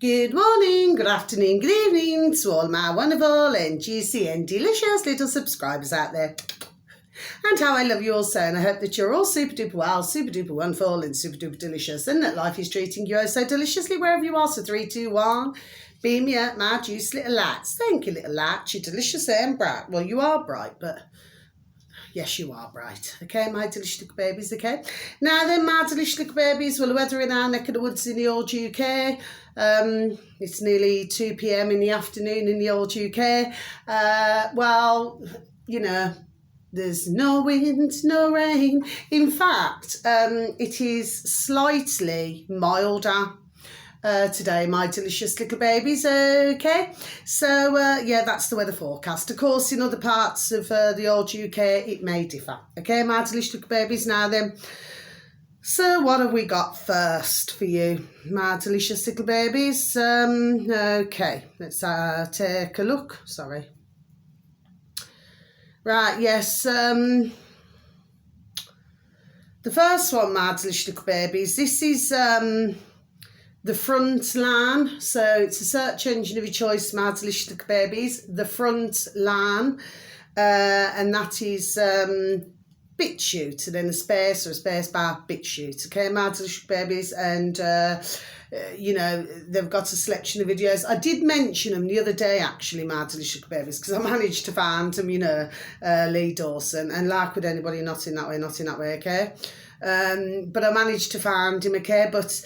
Good morning, good afternoon, good evening to all my wonderful and juicy and delicious little subscribers out there. And how I love you all so, and I hope that you're all super duper well, super duper wonderful and super duper delicious, and that life is treating you oh so deliciously wherever you are. So 3, 2, 1, beam me up, my juicy little lights. Thank you, little lights. You're delicious and bright. Well, you are bright, but yes, you are bright. Okay, my delicious little babies, okay? Now then, my delicious little babies, well, the weather in our neck of the woods in the old UK, it's nearly 2 p.m. in the afternoon in the old UK. Well, you know, there's no wind, no rain. In fact, it is slightly milder today, my delicious little babies, okay? So, yeah, that's the weather forecast. Of course, in other parts of the old UK, it may differ. Okay, my delicious little babies, now then. So, what have we got first for you, my delicious little babies? Okay, let's take a look. Sorry. Right, yes, the first one, my delicious little babies, this is the Frontline. So it's a search engine of your choice, my delicious little babies, the Frontline, and that is BitChute, and then a space or a space bar BitChute, okay, my delicious babies, and you know, they've got a selection of videos. I did mention them the other day, actually, my delicious babies, because I managed to find them, you know, Lee Dawson, and like with anybody, not in that way, okay? But I managed to find him, okay? But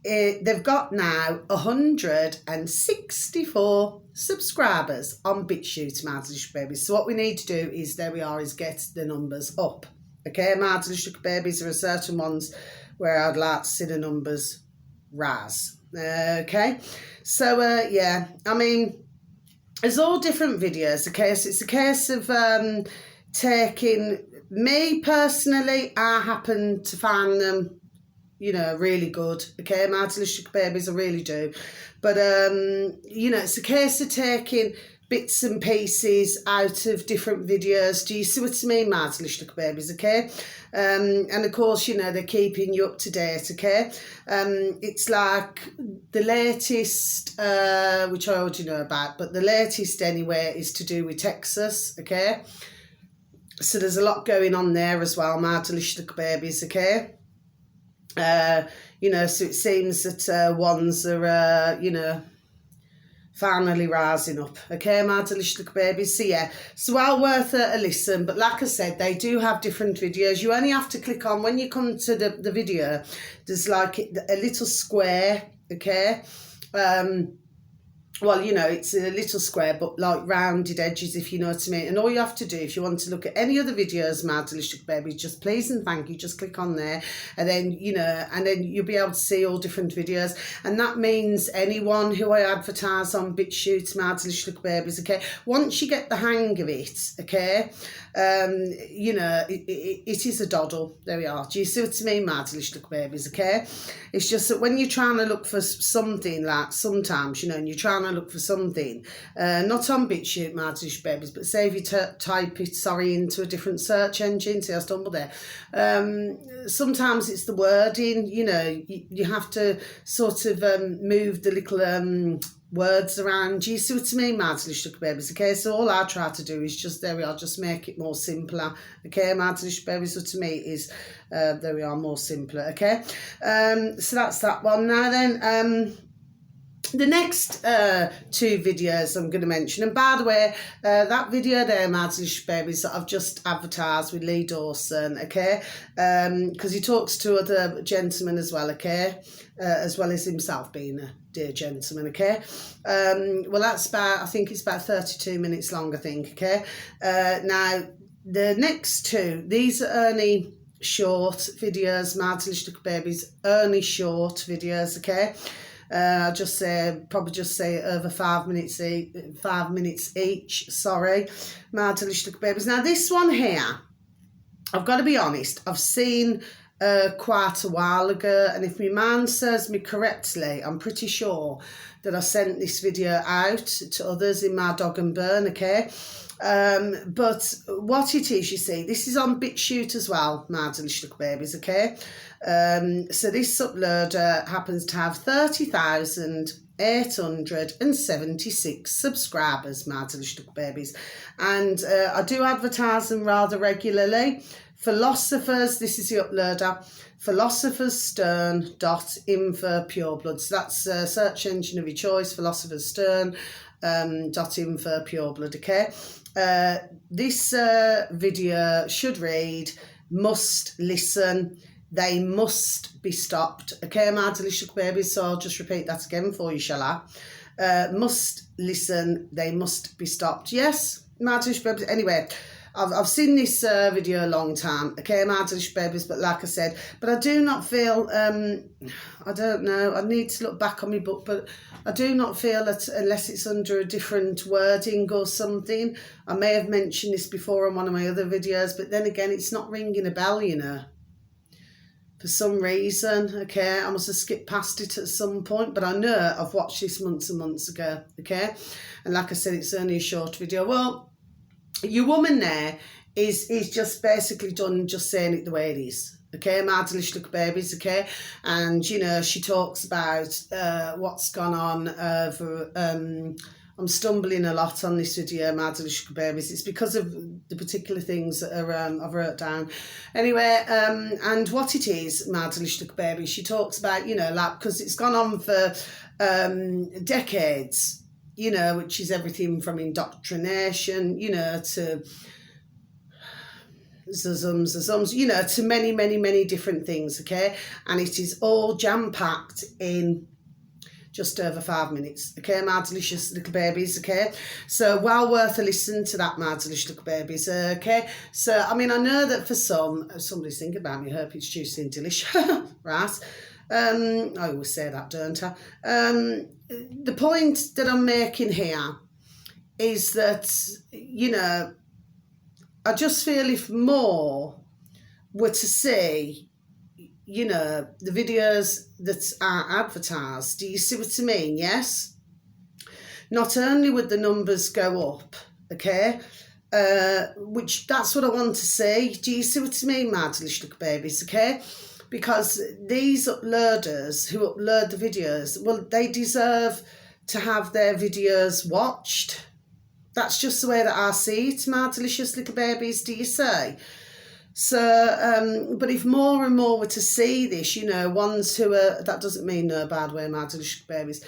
they've got now 164 subscribers on BitChute, my delicious babies. So what we need to do is, there we are, is get the numbers up, okay? My delicious babies, there are certain ones where I'd like to see the numbers rise, okay? So yeah, I mean, there's all different videos, okay? So it's a case of taking, me personally, I happen to find them, you know, really good, okay? My delicious babies, I really do. But you know, it's a case of taking bits and pieces out of different videos. Do you see what I mean, my delicious babies, okay? And of course, you know, they're keeping you up to date, okay? It's like the latest, which I already know about, but the latest anyway is to do with Texas, okay? So there's a lot going on there as well, my delicious babies, okay? You know, so it seems that ones are, you know, finally rising up, okay, my delicious little babies. So yeah, so well worth a listen. But like I said, they do have different videos. You only have to click on, when you come to the video, there's like a little square, okay? Well, you know, it's a little square, but like rounded edges, if you know what I mean. And all you have to do, if you want to look at any other videos, my delicious baby, just please and thank you, just click on there. And then, you know, and then you'll be able to see all different videos. And that means anyone who I advertise on BitChute, my delicious babies, okay, once you get the hang of it, okay, you know, it is a doddle. There we are. Do you see what I mean, my delicious babies, okay? It's just that when you're trying to look for something, like sometimes, you know, and you're trying to look for something, not on BitChute, my delicious babies, but say if you type it, sorry, into a different search engine, see I stumbled there, sometimes it's the wording, you know, you have to sort of move the little words around. Do you see what I mean, my delicious babies, okay? So all I try to do is just, there we are, just make it more simpler, okay? My delicious babies, so to me is, there we are, more simpler, okay? So that's that one. Now then, the next 2 videos I'm going to mention, and by the way, that video there, my delicious babies, that I've just advertised with Lee Dawson, okay, because he talks to other gentlemen as well, okay, as well as himself being a dear gentleman, okay. Well, that's about, I think it's about 32 minutes long, I think, okay. Now, the next 2, these are only short videos, my delicious babies, only short videos, okay. I'll just say, probably just say over 5 minutes, 5 minutes each, sorry, my delicious babies. Now this one here, I've got to be honest, I've seen quite a while ago, and if my mind serves me correctly, I'm pretty sure that I sent this video out to others in my dog and burn, okay? But what it is, you see, this is on BitChute as well, my delicious babies, okay? So this uploader happens to have 30,000 876 subscribers, my delicious little babies. And I do advertise them rather regularly. Philosophers, this is the uploader, philosophersstern.info pureblood. So that's a search engine of your choice, philosophersstern.info pureblood, okay? This video should read, must listen, they must be stopped, okay, my delicious babies? So I'll just repeat that again for you, shall I? Must listen, they must be stopped. Yes, my delicious babies. Anyway, I've seen this video a long time, okay, my delicious babies, but like I said, but I do not feel, I don't know, I need to look back on my book, but I do not feel that unless it's under a different wording or something. I may have mentioned this before on one of my other videos, but then again, it's not ringing a bell, you know, for some reason, okay. I must have skipped past it at some point, but I know I've watched this months and months ago, okay. And like I said, it's only a short video. Well, your woman there is just basically done just saying it the way it is, okay, my delicious little babies, okay. And you know, she talks about what's gone on over I'm stumbling a lot on this video, my delicious little babies. It's because of the particular things that are I've wrote down. Anyway, and what it is, my delicious little babies, she talks about, you know, like, because it's gone on for decades, you know, which is everything from indoctrination, you know, to zazums, you know, to many, many, many different things, okay? And it is all jam-packed in just over 5 minutes, okay, my delicious little babies, okay? So well worth a listen to that, my delicious little babies, okay? So, I mean, I know that for some, somebody's thinking about me, hope it's juicy and delicious, right? I always say that, don't I? The point that I'm making here is that, you know, I just feel if more were to see, you know, the videos that are advertised, do you see what I mean? Yes? Not only would the numbers go up, okay, which that's what I want to see. Do you see what I mean, my delicious little babies, okay? Because these uploaders who upload the videos, well, they deserve to have their videos watched. That's just the way that I see it, my delicious little babies, do you say? So, but if more and more were to see this, you know, ones who are, that doesn't mean no bad way, my delicious babies.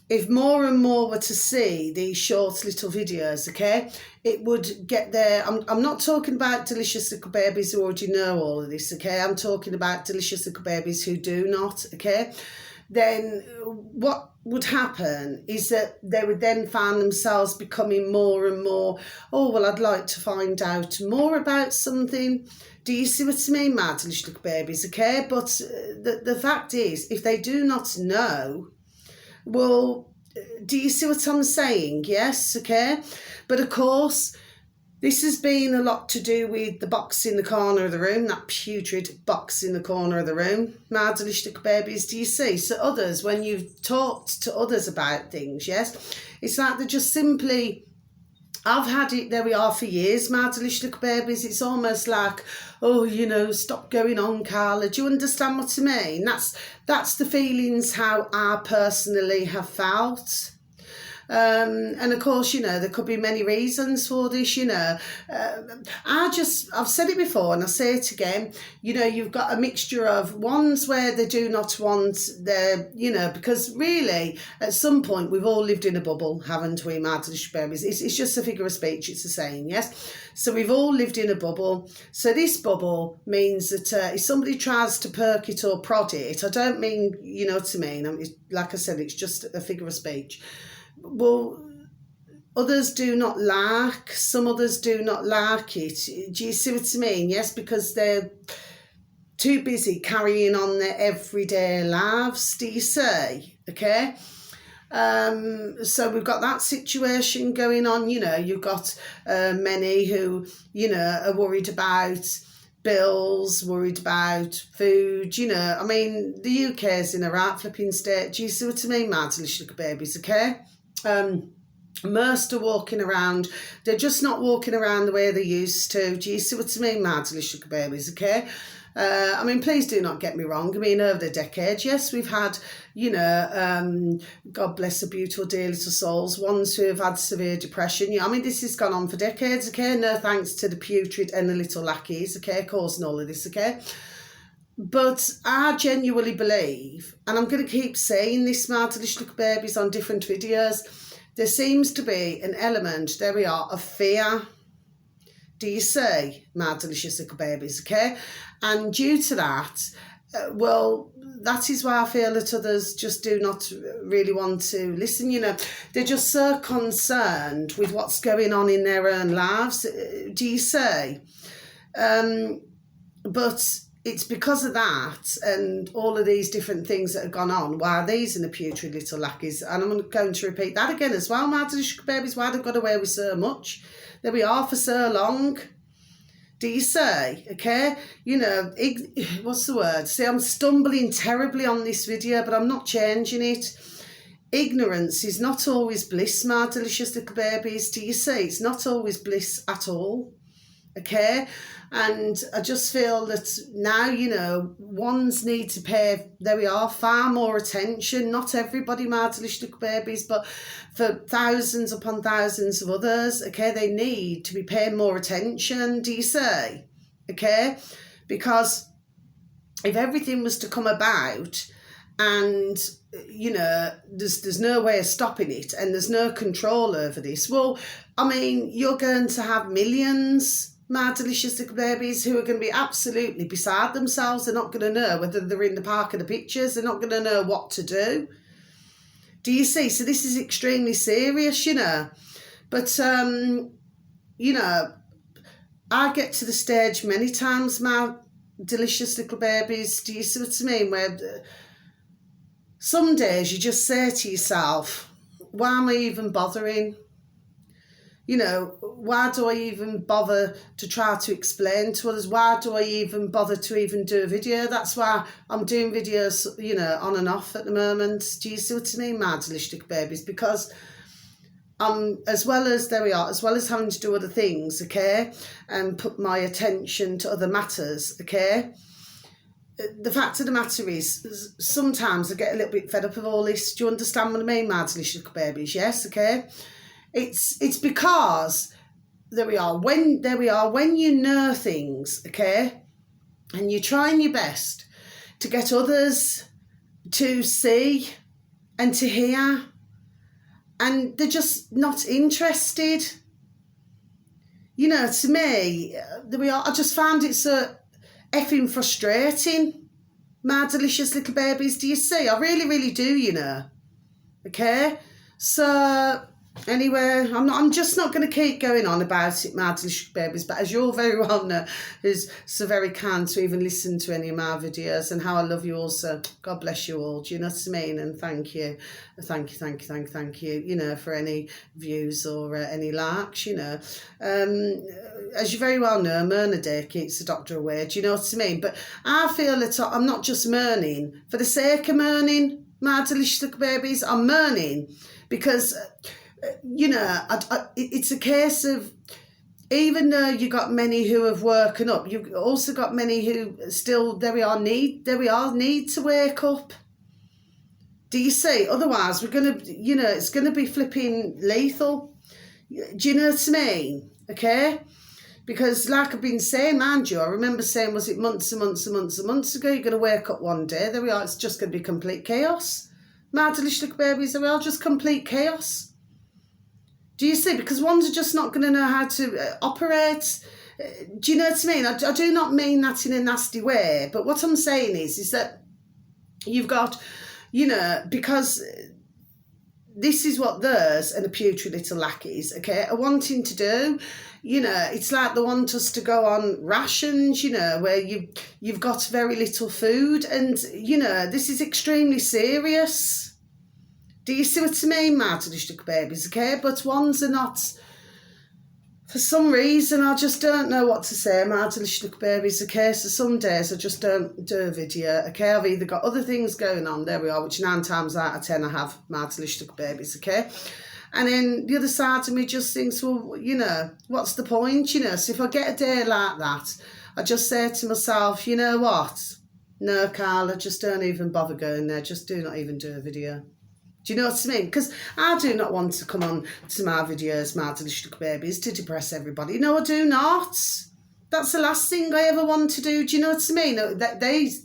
If more and more were to see these short little videos, okay, it would get there. I'm not talking about delicious little babies who already know all of this, okay? I'm talking about delicious little babies who do not, okay? Then what would happen is that they would then find themselves becoming more and more, oh, well, I'd like to find out more about something. Do you see what I mean, my delicious little babies, okay? But the fact is, if they do not know, well, do you see what I'm saying? Yes, okay. But of course, this has been a lot to do with the box in the corner of the room, that putrid box in the corner of the room. My delicious little babies, do you see? So others, when you've talked to others about things, yes, it's like they're just simply, I've had it, there we are, for years, my delicious little babies. It's almost like, oh, you know, stop going on, Carla. Do you understand what I mean? That's the feelings how I personally have felt. And of course, you know, there could be many reasons for this, you know. I've said it before and I say it again, you know, you've got a mixture of ones where they do not want their, you know, because really at some point we've all lived in a bubble, haven't we, my delicious babies? It's just a figure of speech, it's a saying, yes? So we've all lived in a bubble. So this bubble means that if somebody tries to perk it or prod it, I don't mean, you know what I mean, like I said, it's just a figure of speech. Well, others do not like, some others do not like it. Do you see what I mean? Yes, because they're too busy carrying on their everyday lives, do you see? Okay. So we've got that situation going on, you know, you've got many who, you know, are worried about bills, worried about food, you know. I mean, the UK is in a right flipping state. Do you see what I mean, my delicious little babies, okay? Most are walking around, they're just not walking around the way they used to. Do you see what I mean, my delicious little babies, okay? I mean, please do not get me wrong. I mean, over the decades, yes, we've had, you know, God bless the beautiful dear little souls, ones who have had severe depression. Yeah, I mean, this has gone on for decades, okay? No thanks to the putrid and the little lackeys, okay, causing all of this, okay? But I genuinely believe, and I'm going to keep saying this, my delicious little babies, on different videos, there seems to be an element, there we are, of fear. Do you see, my delicious little babies, okay? And due to that, well, that is why I feel that others just do not really want to listen, you know. They're just so concerned with what's going on in their own lives. Do you see? But it's because of that and all of these different things that have gone on, why these and the putrid little lackeys, and I'm going to repeat that again as well, my delicious babies, why they've got away with so much. There we are for so long. Do you say? Okay? You know, what's the word? See, I'm stumbling terribly on this video, but I'm not changing it. Ignorance is not always bliss, my delicious little babies. Do you see? It's not always bliss at all. Okay? And I just feel that now, you know, ones need to pay, there we are, far more attention. Not everybody, my delicious little babies, but for thousands upon thousands of others, okay, they need to be paying more attention, do you say? Okay? Because if everything was to come about and, you know, there's no way of stopping it and there's no control over this, well, I mean, you're going to have millions, my delicious little babies, who are going to be absolutely beside themselves. They're not going to know whether they're in the park or the pictures. They're not going to know what to do. Do you see? So this is extremely serious, you know. But, you know, I get to the stage many times, my delicious little babies, do you see what I mean? Where some days you just say to yourself, why am I even bothering? You know, why do I even bother to try to explain to others? Why do I even bother to even do a video? That's why I'm doing videos, you know, on and off at the moment. Do you see what I mean, my delicious little babies? Because as well as, there we are, as well as having to do other things, okay, and put my attention to other matters, okay, the fact of the matter is, sometimes I get a little bit fed up of all this. Do you understand what I mean, my delicious little babies? Yes, okay. It's because when you know things, okay, and you're trying your best to get others to see and to hear, and they're just not interested. You know, to me, I just found it so effing frustrating, my delicious little babies. Do you see? I really, really do, you know. Okay, so anyway, I'm just not going to keep going on about it, my delicious babies, but as you all very well know, who's so very kind to even listen to any of my videos, and how I love you all, so God bless you all, do you know what I mean? And thank you, you know, for any views or any likes, you know. As you very well know, Myrna Day keeps the doctor away, do you know what I mean? But I feel that I'm not just mourning for the sake of mourning, my delicious little babies. I'm mourning because, you know, it's a case of, even though you got many who have woken up, you've also got many who still, need to wake up. Do you see? Otherwise, we're going to, you know, it's going to be flipping lethal. Do you know what I mean? Okay? Because like I've been saying, mind you, I remember saying, was it months and months and months and months ago, you're going to wake up one day, there we are, it's just going to be complete chaos. My delicious little babies, they are just complete chaos. Do you see? Because ones are just not going to know how to operate. Do you know what I mean? I do not mean that in a nasty way, but what I'm saying is that you've got, you know, because this is what theirs and the putrid little lackeys, okay, are wanting to do. You know, it's like they want us to go on rations, you know, where you've got very little food, and, you know, this is extremely serious. Do you see what I mean, my delicious babies, okay? But ones are not, for some reason, I just don't know what to say, my delicious babies, okay? So some days I just don't do a video, okay? I've either got other things going on, there we are, which 9 times out of 10 I have, my delicious babies, okay? And then the other side of me just thinks, well, you know, what's the point, you know? So if I get a day like that, I just say to myself, you know what? No, Carla, just don't even bother going there. Just do not even do a video. Do you know what I mean? Because I do not want to come on to my videos, my delicious little babies, to depress everybody. No, I do not. That's the last thing I ever want to do. Do you know what I mean?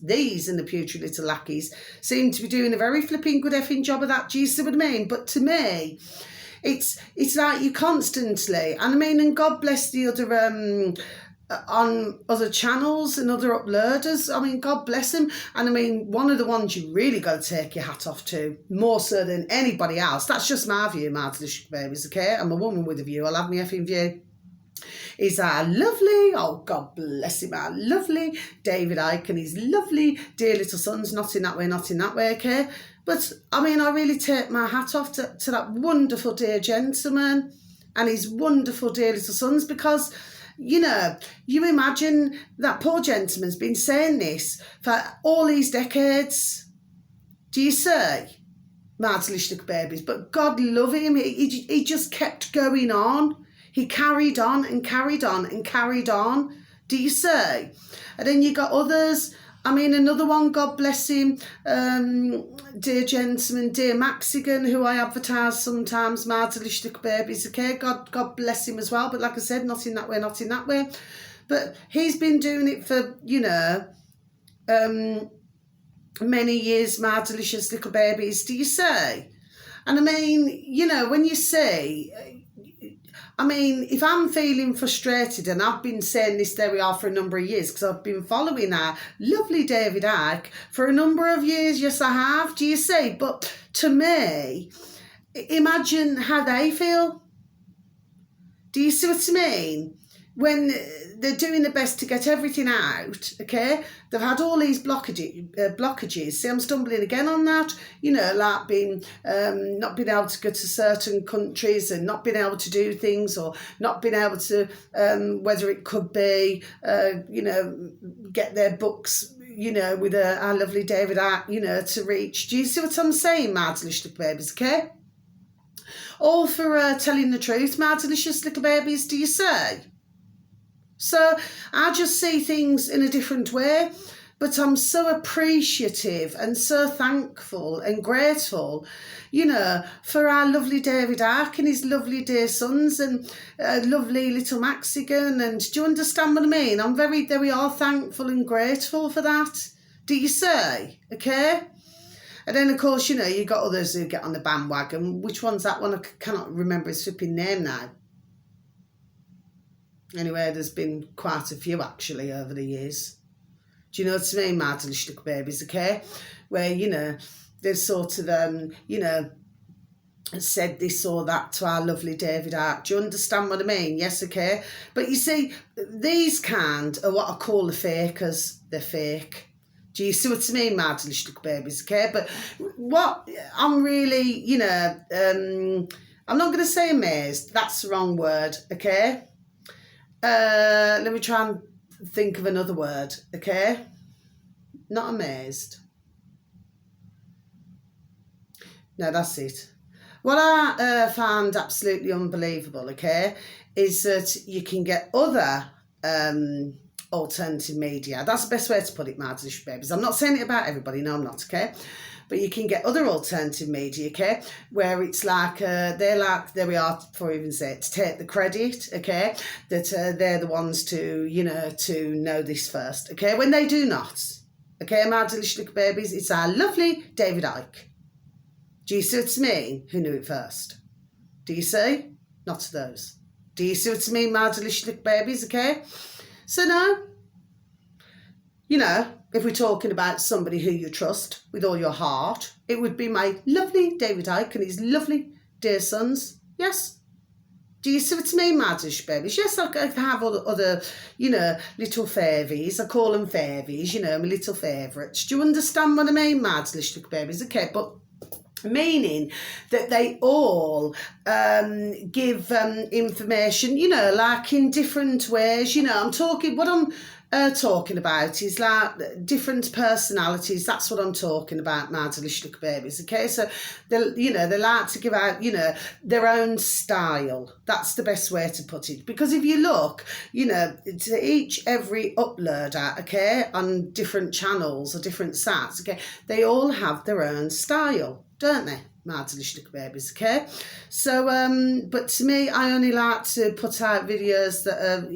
These and the putrid little lackeys seem to be doing a very flipping good effing job of that. Do you see what I mean? But to me, it's like you constantly, and I mean, and God bless the other on other channels and other uploaders. I mean, God bless him. And I mean, one of the ones you really got to take your hat off to, more so than anybody else, that's just my view, my delicious babies, okay? I'm a woman with a view. I'll have my effing view. Is our lovely, oh God bless him, our lovely David Icke and his lovely dear little sons, not in that way, not in that way, okay? But I mean, I really take my hat off to that wonderful dear gentleman and his wonderful dear little sons, because, you know, you imagine that poor gentleman's been saying this for all these decades. Do you see? My delicious little babies. But God love him, he just kept going on. He carried on and carried on and carried on. Do you see? And then you got others. I mean, another one, God bless him, dear gentleman, dear Maxigan, who I advertise sometimes, my delicious little babies, okay? God bless him as well. But like I said, not in that way, not in that way. But he's been doing it for, you know, many years, my delicious little babies. Do you see? And I mean, you know, when you see, I mean, if I'm feeling frustrated, and I've been saying this, there we are, for a number of years, because I've been following our lovely David Icke for a number of years. Yes, I have. Do you see? But to me, imagine how they feel. Do you see what I mean? When they're doing their best to get everything out, okay? They've had all these blockages. See, I'm stumbling again on that. You know, like being not being able to go to certain countries and not being able to do things, or not being able to, whether it could be, you know, get their books, you know, with our lovely David Icke, you know, to reach. Do you see what I'm saying, my delicious little babies, okay? All for telling the truth, my delicious little babies, do you say? So I just see things in a different way, but I'm so appreciative and so thankful and grateful, you know, for our lovely David Icke and his lovely dear sons and lovely little Maxigan. And do you understand what I mean? I'm very thankful and grateful for that. Do you say? Okay? And then, of course, you know, you got others who get on the bandwagon. Which one's that one? I cannot remember his flipping name now. Anyway, there's been quite a few, actually, over the years. Do you know what I mean, my delicious little babies, okay? Where, you know, they've sort of, you know, said this or that to our lovely David Icke. Do you understand what I mean? Yes, okay? But you see, these kind are what I call the fakers. They're fake. Do you see what I mean, my delicious little babies, okay? But what I'm really, you know, I'm not going to say amazed. That's the wrong word, okay? Let me try and think of another word, okay? Not amazed. No, that's it. What I found absolutely unbelievable, okay, is that you can get other alternative media. That's the best way to put it, my delicious babies. I'm not saying it about everybody, no, I'm not, okay? But you can get other alternative media, okay, where it's like, they're like, there we are, before I even say it, to take the credit, okay, that they're the ones to, you know this first, okay, when they do not, okay, my delicious little babies, it's our lovely David Icke. Do you see what I mean? Who knew it first? Do you see? Not to those. Do you see what I mean, my delicious little babies, okay? So no, you know, if we're talking about somebody who you trust with all your heart, it would be my lovely David Icke and his lovely dear sons. Yes. Do you see what I mean, my delicious babies? Yes, I have other, you know, little favies. I call them favies, you know, my little favourites. Do you understand what I mean, my delicious little babies? Okay, but meaning that they all give information, you know, like in different ways. You know, I'm talking, what I'm talking about is like different personalities. That's what I'm talking about, my delicious little babies. Okay, so they like to give out, their own style. That's the best way to put it. Because if you look, to every uploader, okay, on different channels or different sites, okay, they all have their own style, don't they? My delicious little babies, okay? So, but to me, I only like to put out videos that are,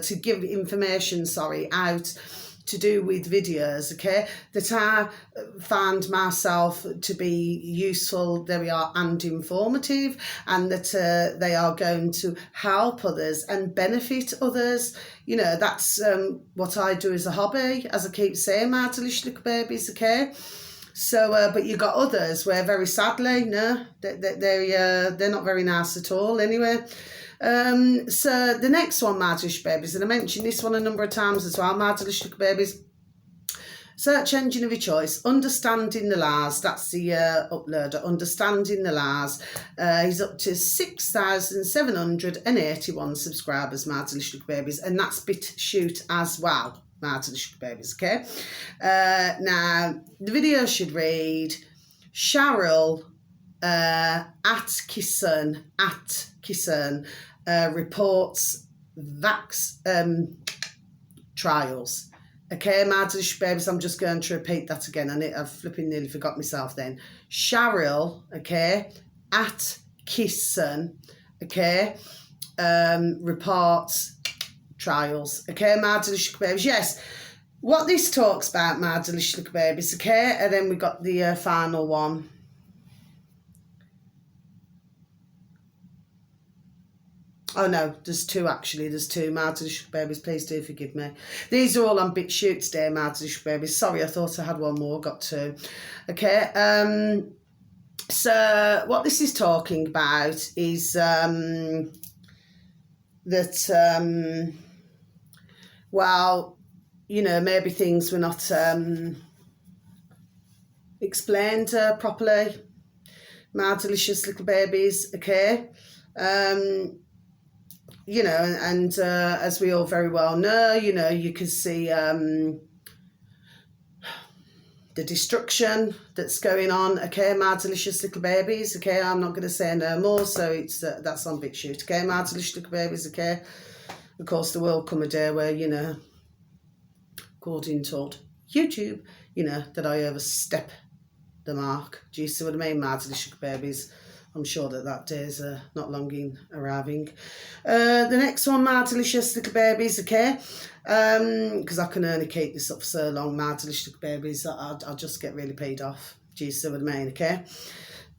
to give information, out to do with videos, okay, that I find myself to be useful, there we are, and informative, and that they are going to help others and benefit others. That's what I do as a hobby, as I keep saying, my delicious little babies, okay? So, but you got others where, very sadly, no, they're not very nice at all. Anyway, so the next one, my delicious babies, and I mentioned this one a number of times as well, my delicious babies. Search engine of your choice, Understanding the Lies. That's the uploader, Understanding the Lies. He's up to 6,781 subscribers, my delicious babies, and that's BitChute as well. My delicious babies, okay? Now, the video should read, Cheryl Atkinson reports vax trials. Okay, my delicious babies, I'm just going to repeat that again. I've flipping nearly forgot myself then. Cheryl, okay, Atkinson, okay, reports trials. Okay, my delicious babies. Yes, what this talks about, my delicious babies, okay, and then we got the final one. Oh no, there's two actually. There's two, my delicious babies. Please do forgive me. These are all on BitChute today, my delicious babies. Sorry, I thought I had one more. Got two. Okay. So what this is talking about is that well, maybe things were not explained properly, my delicious little babies. Okay. And as we all very well know, you can see the destruction that's going on, okay, my delicious little babies, okay, I'm not going to say no more, so it's that's on BitChute, okay, my delicious little babies, okay. Of course, there will come a day where, according to YouTube, that I overstep the mark. Do you see what I mean, my delicious babies? I'm sure that day is not long in arriving. The next one, my delicious little babies, okay? Because I can only keep this up for so long, my delicious little babies, I'll just get really paid off. Do you see what I mean, okay?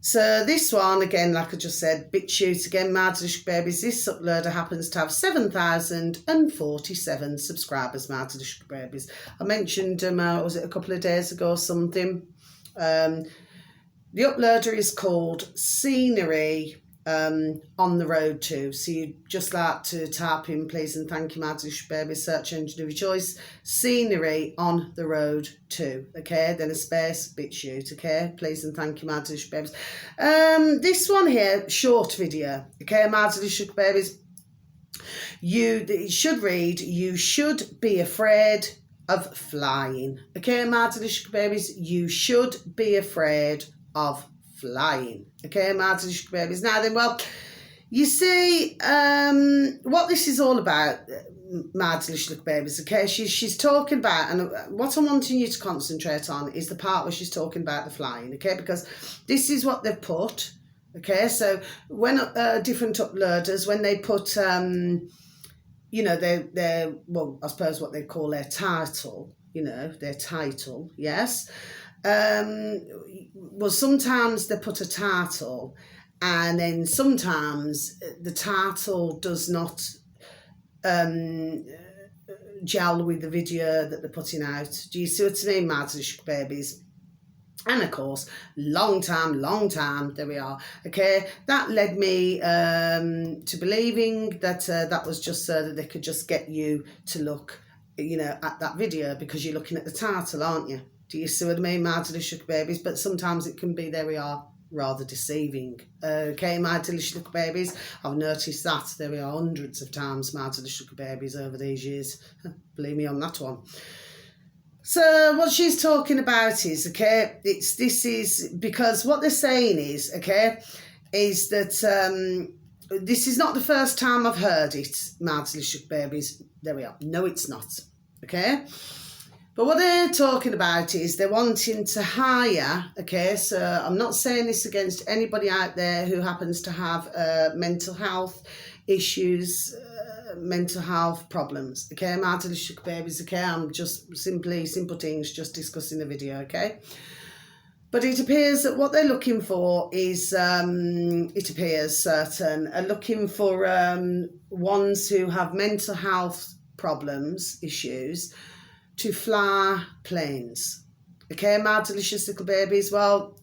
So this one, again, like I just said, BitChute, again, my delicious babies, this uploader happens to have 7,047 subscribers, my delicious babies. I mentioned, was it a couple of days ago or something? The uploader is called Scenery on the Road To. So you just like to type in, please and thank you, my delicious baby, search engine of your choice, Scenery on the Road To. Okay, then a space, BitChute. Okay, please and thank you, my delicious babies. This one here, short video. Okay, my delicious babies. It should read, you should be afraid of flying. Okay, my delicious babies, you should be afraid of flying. Okay, my delicious babies. Now then, well, you see, what this is all about, my delicious babies, okay, she's talking about, and what I'm wanting you to concentrate on is the part where she's talking about the flying, okay, because this is what they've put, okay, so when different uploaders, when they put, their well, I suppose what they call their title, their title, yes, well, sometimes they put a title, and then sometimes the title does not gel with the video that they're putting out. Do you see what I mean, my delicious babies? And of course, long time, there we are, okay, that led me to believing that that was just so that they could just get you to look, at that video, because you're looking at the title, aren't you? Do you see what I mean, my delicious babies? But sometimes it can be, there we are, rather deceiving. Okay, my delicious little babies, I've noticed that there are hundreds of times my delicious little babies over these years. Believe me on that one. So what she's talking about is, okay, this is because what they're saying is, okay, is that this is not the first time I've heard it, my delicious babies. There we are. No, it's not. Okay. But what they're talking about is they're wanting to hire, okay, so I'm not saying this against anybody out there who happens to have mental health issues, mental health problems, okay, my delicious babies, okay, I'm just simple things, just discussing the video, okay. But it appears that what they're looking for is, it appears certain, are looking for ones who have mental health problems, issues, to fly planes. Okay, my delicious little babies. Well,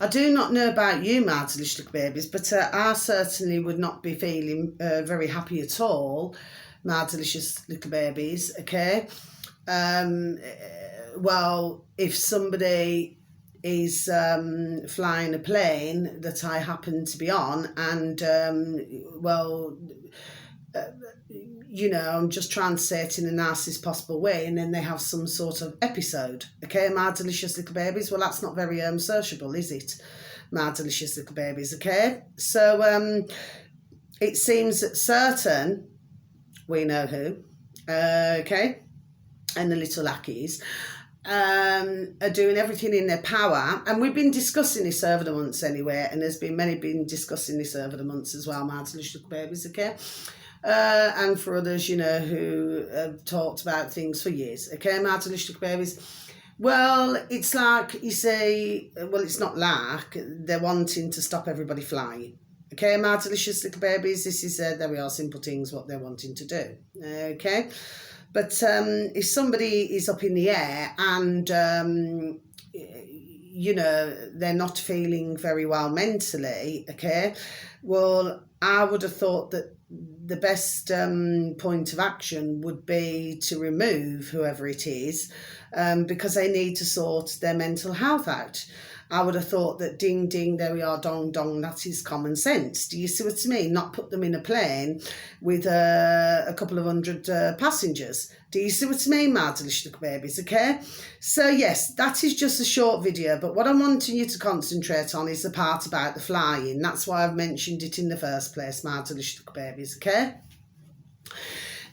I do not know about you, my delicious little babies, but I certainly would not be feeling very happy at all, my delicious little babies. Okay. Well, if somebody is flying a plane that I happen to be on, and you know, I'm just trying to say it in the nicest possible way, and then they have some sort of episode. Okay, my delicious little babies. Well, that's not very sociable, is it, my delicious little babies? Okay, so it seems that certain, we know who, okay, and the little lackeys, are doing everything in their power, and we've been discussing this over the months anyway, and there's been many been discussing this over the months as well, my delicious little babies. Okay. And for others, you know, who have talked about things for years. Okay, my delicious babies. Well, it's like you say, well, it's not like they're wanting to stop everybody flying. Okay, my delicious little babies, this is, there we are, simple things, what they're wanting to do. Okay, but if somebody is up in the air and, you know, they're not feeling very well mentally, okay, well, I would have thought that the best point of action would be to remove whoever it is, because they need to sort their mental health out. I would have thought that ding, ding, there we are, dong, dong, that is common sense. Do you see what I mean? Not put them in a plane with a couple of hundred passengers. Do you see what I mean, my delicious little babies, okay? So, yes, that is just a short video, but what I'm wanting you to concentrate on is the part about the flying. That's why I've mentioned it in the first place, my delicious little babies, okay?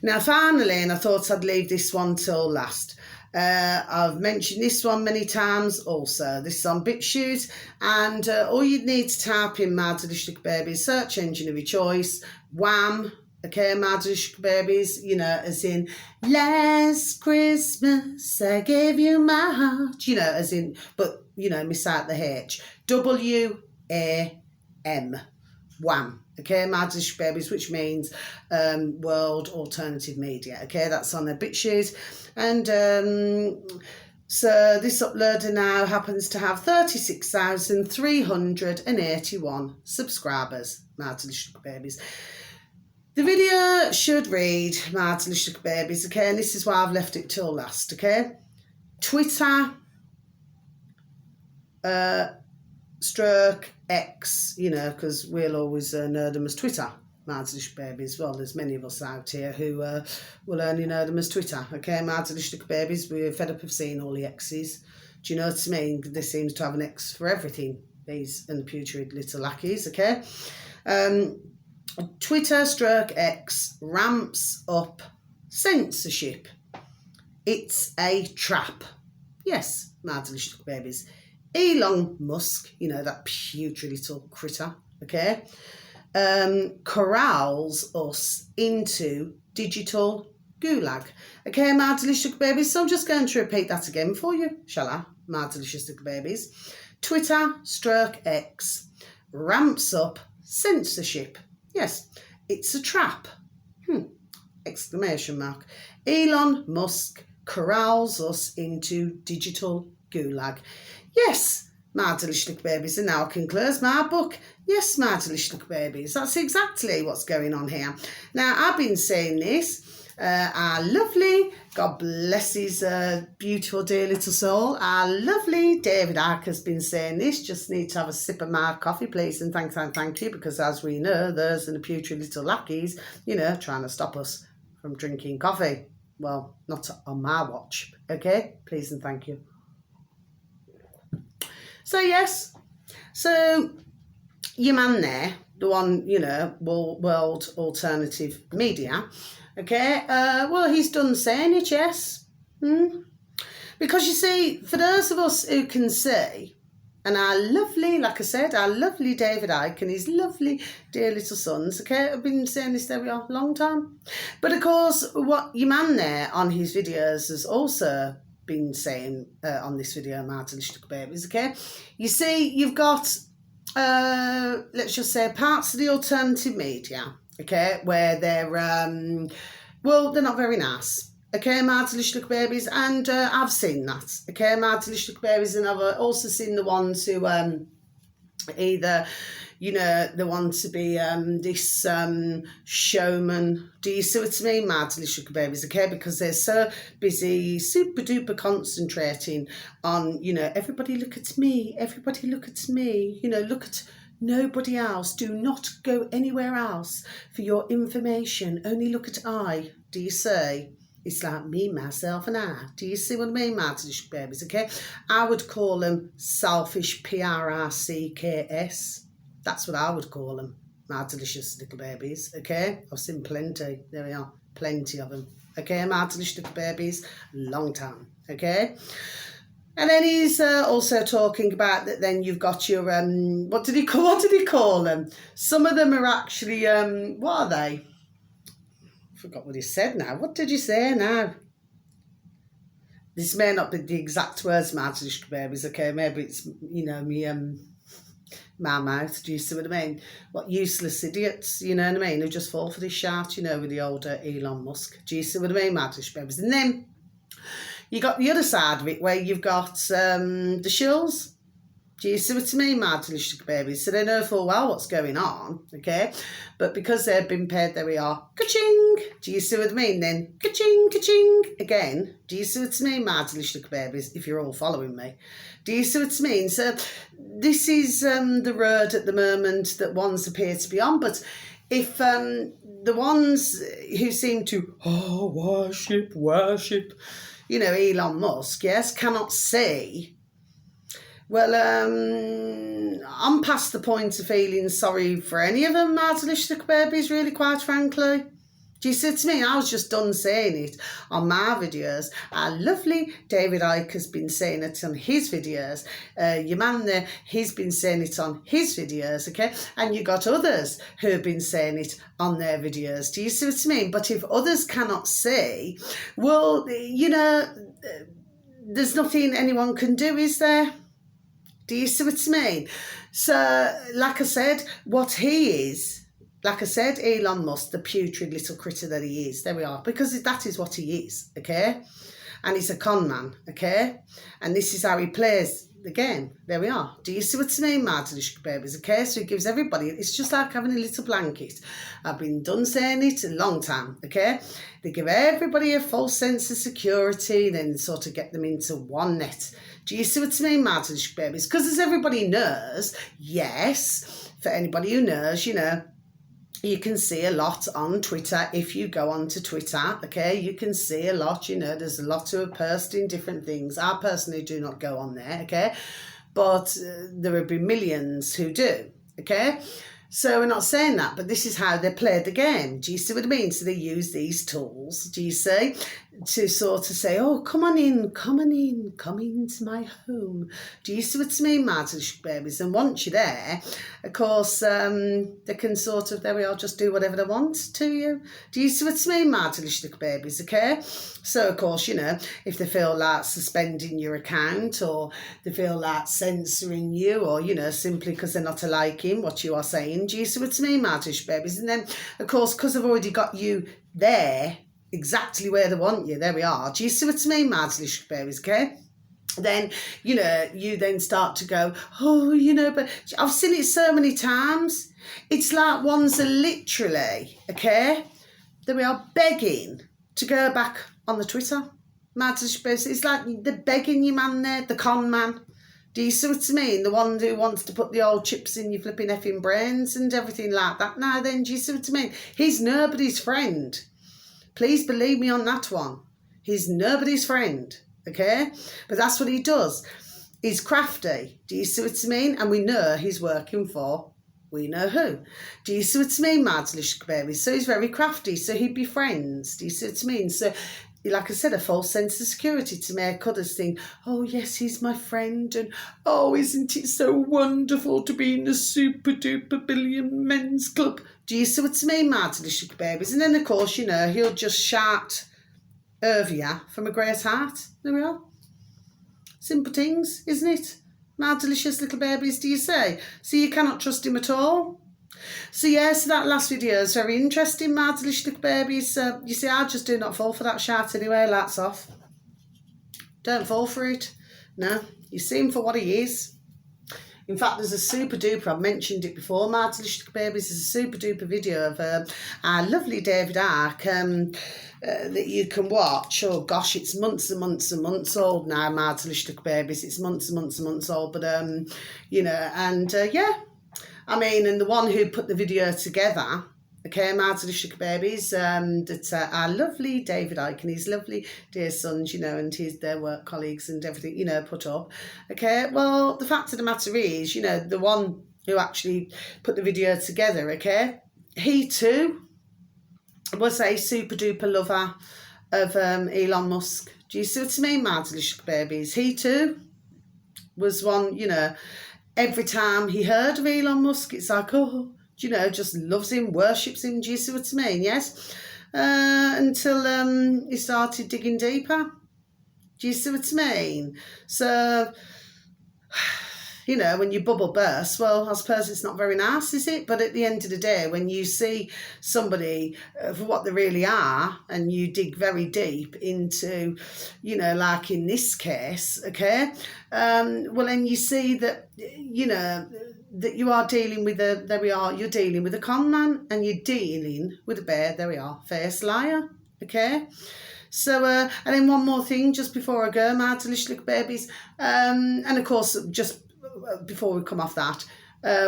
Now, finally, and I thought I'd leave this one till last, I've mentioned this one many times also. This is on BitChute, and all you need to type in my delicious little babies, search engine of your choice, Wham, okay, my delicious babies, you know, as in, last Christmas I gave you my heart, you know, as in, but, you know, miss out the H, WAM, Wham. Okay, my delicious babies, which means World Alternative Media. Okay, that's on their BitChute. And so this uploader now happens to have 36,381 subscribers, my delicious babies. The video should read, my delicious babies, okay, and this is why I've left it till last, okay? Twitter, stroke X, you know, because we'll always know them as Twitter, my delicious babies. Well, there's many of us out here who will only know them as Twitter, okay, my delicious babies. We're fed up of seeing all the X's. Do you know what I mean? There seems to have an X for everything, these and putrid little lackeys, okay? Twitter stroke X ramps up censorship. It's a trap. Yes, my delicious babies. Elon Musk, you know, that putrid little critter, okay, corrals us into digital gulag. Okay, my delicious babies. So I'm just going to repeat that again for you, shall I, my delicious little babies. Twitter stroke X ramps up censorship. Yes, it's a trap. Exclamation mark. Elon Musk corrals us into digital gulag. Yes, my delicious little babies, and now I can close my book. Yes, my delicious little babies, that's exactly what's going on here. Now, I've been saying this our lovely, God bless his beautiful dear little soul, our lovely David Icke has been saying this, just need to have a sip of my coffee please and thank you, because as we know, those are the putrid little lackeys, you know, trying to stop us from drinking coffee. Well, not on my watch, okay? Please and thank you. So yes, so your man there, the one, you know, World Alternative Media, okay, well, he's done saying it, yes. Because you see, for those of us who can see, and our lovely, like I said, our lovely David Icke and his lovely dear little sons, okay, I've been saying this, there we are, long time. But of course, what your man there on his videos has also been saying on this video, My Delicious Babies, okay, you see, you've got, let's just say, parts of the alternative media, okay, where they're, well, they're not very nice. Okay, My Delicious Babies, and I've seen that. Okay, My Delicious Babies, and I've also seen the ones who either, you know, they want to be this showman. Do you see what I mean, My Delicious Babies? Okay, because they're so busy, super duper concentrating on, you know, everybody look at me, everybody look at me, you know, look at nobody else. Do not go anywhere else for your information. Only look at I. Do you see? It's like me, myself, and I. Do you see what I mean, My Delicious Babies? Okay, I would call them selfish, PRICKS. That's what I would call them, My Delicious Little Babies. Okay, I've seen plenty. There we are, plenty of them. Okay, My Delicious Little Babies, long time. Okay. And then he's also talking about that. Then you've got your what did he call them? Some of them are actually what are they? I forgot what he said now. What did you say now? This may not be the exact words, My Delicious Babies, okay? Maybe it's, you know, me, my mouth. Do you see what I mean? What useless idiots, you know what I mean, who just fall for this shout, you know, with the older Elon Musk. Do you see what I mean, My Delicious Babies? And then you got the other side of it where you've got the shills. Do you see what I mean, My Delicious Babies? So they know full well what's going on, okay? But because they've been paid, there we are, ka-ching. Do you see what I mean? Then ka-ching, ka-ching, again. Do you see what I mean, My Delicious Babies, if you're all following me? Do you see what I mean? So this is the road at the moment that ones appear to be on. But if the ones who seem to, worship, you know, Elon Musk, yes, cannot see... Well, I'm past the point of feeling sorry for any of them, My Delicious Babies, really, quite frankly. Do you see what I mean? I was just done saying it on my videos. Our lovely David Icke has been saying it on his videos. Your man there, he's been saying it on his videos, okay? And you got others who have been saying it on their videos. Do you see what I mean? But if others cannot see, well, you know, there's nothing anyone can do, is there? Do you see what I mean? So, like I said, what he is, like I said, Elon Musk, the putrid little critter that he is, there we are, because that is what he is, okay? And he's a con man, okay? And this is how he plays the game. There we are. Do you see what I mean, My Delicious Babies, okay? So he gives everybody, it's just like having a little blanket. I've been done saying it a long time, okay? They give everybody a false sense of security, then sort of get them into one net. Do you see what I mean, My Delicious Babies? Because as everybody knows, yes, for anybody who knows, you know, you can see a lot on Twitter. If you go onto Twitter, okay, you can see a lot, you know, there's a lot who are posting different things. I personally do not go on there, okay, but there will be millions who do, okay. So we're not saying that, but this is how they play the game. Do you see what I mean? So they use these tools, do you see, to sort of say, oh, come on in, come into my home. Do you see what I mean, My Delicious Babies? And once you're there, of course, they can sort of, there we are, just do whatever they want to you. Do you see what I mean, My Delicious Babies, okay? So, of course, you know, if they feel like suspending your account, or they feel like censoring you, or, you know, simply because they're not liking what you are saying, do you see what I mean, My Delicious Babies? And then, of course, because I've already got you there, exactly where they want you, there we are. Do you see what I mean, My Delicious Babies, okay? Then, you know, you then start to go, oh, you know, but I've seen it so many times. It's like ones are literally, okay, there we are, begging to go back on the Twitter. It's like they're begging you, man, there, the con man. Do you see what I mean? The one who wants to put the old chips in your flipping effing brains and everything like that. Now then, do you see what I mean? He's nobody's friend. Please believe me on that one. He's nobody's friend, okay? But that's what he does. He's crafty. Do you see what I mean? And we know he's working for, we know who. Do you see what I mean, Mads Lishkbaby? So he's very crafty, so he'd be friends. Do you see what I mean? So, like I said, a false sense of security to make others think, oh, yes, he's my friend, and oh, isn't it so wonderful to be in the super duper billion men's club? Do you see what I mean, Mads Lishkbabies? And then, of course, you know, he'll just shout over you from a great heart. There we are. Simple things, isn't it? My delicious little babies, do you say? So you cannot trust him at all? So yeah, so that last video is very interesting, my delicious little babies. You see, I just do not fall for that shout anyway, lights off. Don't fall for it. No, you see him for what he is. In fact, there's a super duper, I've mentioned it before, my delicious little babies, there's a super duper video of our lovely David Icke that you can watch. Oh gosh, it's months and months and months old now, my delicious little babies. It's months and months and months old, but you know, and yeah, I mean, and the one who put the video together, okay, my delicious babies, that's our lovely David Icke and his lovely dear sons, you know, and their work colleagues and everything, you know, put up. Okay, well, the fact of the matter is, you know, the one who actually put the video together, okay, he too was a super duper lover of Elon Musk. Do you see what I mean, my delicious babies? He too was one, you know, every time he heard of Elon Musk, it's like, oh, you know, just loves him, worships him. Do you see what I mean? Yes. Until he started digging deeper. Do you see what I mean? So, you know, when your bubble bursts, well, I suppose it's not very nice, is it? But at the end of the day, when you see somebody for what they really are and you dig very deep into, you know, like in this case, okay, well, then you see that, you know, that you are dealing with you're dealing with a con man and you're dealing with a bear, there we are, face liar, okay? So, and then one more thing just before I go, my delicious little babies, and of course, just before we come off that,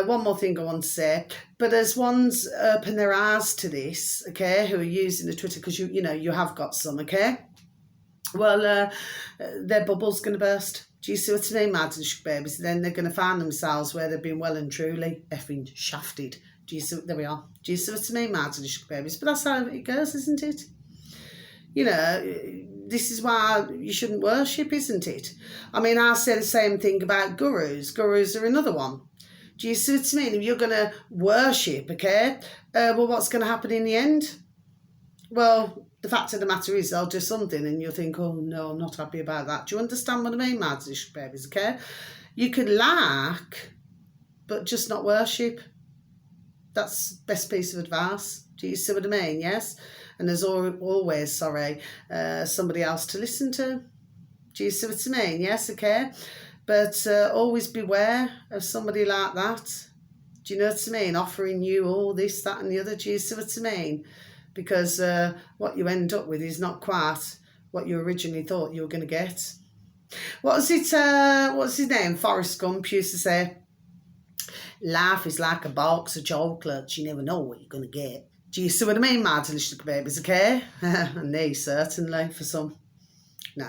one more thing I want to say, but as ones open their eyes to this, okay, who are using the Twitter, because you know, you have got some, okay, well, their bubble's going to burst. Do you see what I mean, my delicious babies? Then they're going to find themselves where they've been well and truly effing shafted. Do you see? There we are. Do you see what I mean, my delicious babies? But that's how it goes, isn't it? You know, this is why you shouldn't worship, isn't it? I mean, I say the same thing about gurus. Gurus are another one. Do you see what I mean? If you're going to worship, okay, well, what's going to happen in the end? Well, the fact of the matter is they'll do something and you'll think, oh, no, I'm not happy about that. Do you understand what I mean, my delicious babies, okay? You could like, but just not worship. That's the best piece of advice. Do you see what I mean? Yes? And there's always, somebody else to listen to. Do you see what I mean? Yes, okay? But always beware of somebody like that. Do you know what I mean? Offering you all this, that and the other. Do you see what I mean? Because what you end up with is not quite what you originally thought you were going to get. What's his name? Forrest Gump used to say, life is like a box of chocolates. You never know what you're going to get. Do you see what I mean, my delicious babies, okay? And they certainly, for some, no,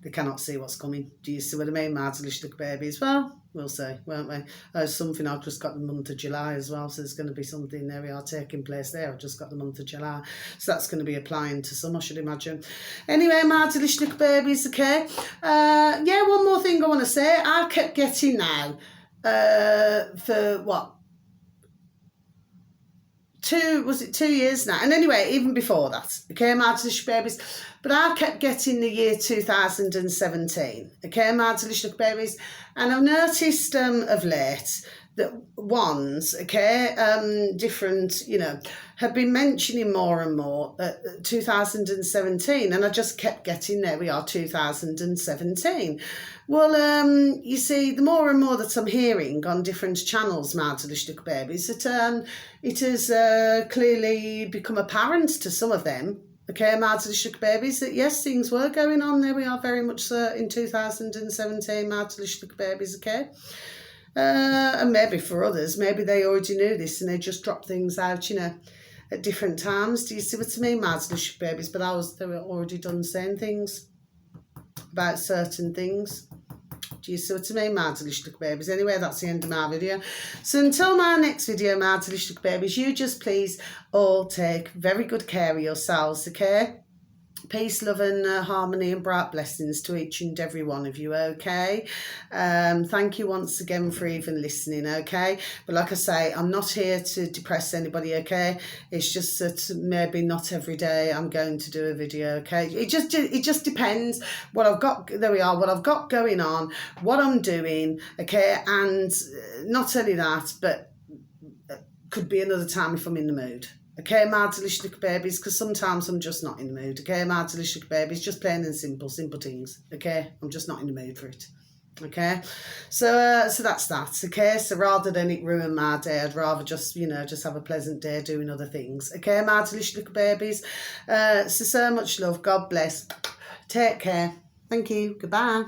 they cannot see what's coming. Do you see what I mean, my delicious babies? Well, we'll see, won't we? There's something, I've just got the month of July as well, so there's going to be something, there we are, taking place there. I've just got the month of July, so that's going to be applying to some, I should imagine. Anyway, my delicious babies, okay? Yeah, one more thing I want to say. I kept getting now, for what? 2 years now, and anyway, even before that, okay, my delicious babies, but I kept getting the year 2017, okay, my delicious babies, and I've noticed of late that ones, okay, different, you know, have been mentioning more and more 2017, and I just kept getting, there we are, 2017. Well, you see, the more and more that I'm hearing on different channels, my delicious babies, that it has clearly become apparent to some of them, Okay, my delicious little babies, that yes, things were going on. There we are, very much so, in 2017, my delicious little babies, okay? And maybe for others, maybe they already knew this and they just dropped things out, you know, at different times. Do you see what I mean, my delicious babies? But they were already done saying things about certain things. Do you see what I mean, my delicious little babies? Anyway, that's the end of my video. So until my next video, my delicious little babies, you just please all take very good care of yourselves, okay? Peace, love and harmony and bright blessings to each and every one of you, okay? Thank you once again for even listening, okay? But like I say, I'm not here to depress anybody, okay? It's just that maybe not every day I'm going to do a video, okay? It just depends what I've got, there we are, what I've got going on, what I'm doing, okay? And not only that, but could be another time if I'm in the mood. Okay, my delicious little babies, because sometimes I'm just not in the mood. Okay, my delicious little babies, just plain and simple things. Okay, I'm just not in the mood for it. Okay, so that's that. Okay, so rather than it ruin my day, I'd rather just, you know, just have a pleasant day doing other things. Okay, my delicious little babies. So much love. God bless. Take care. Thank you. Goodbye.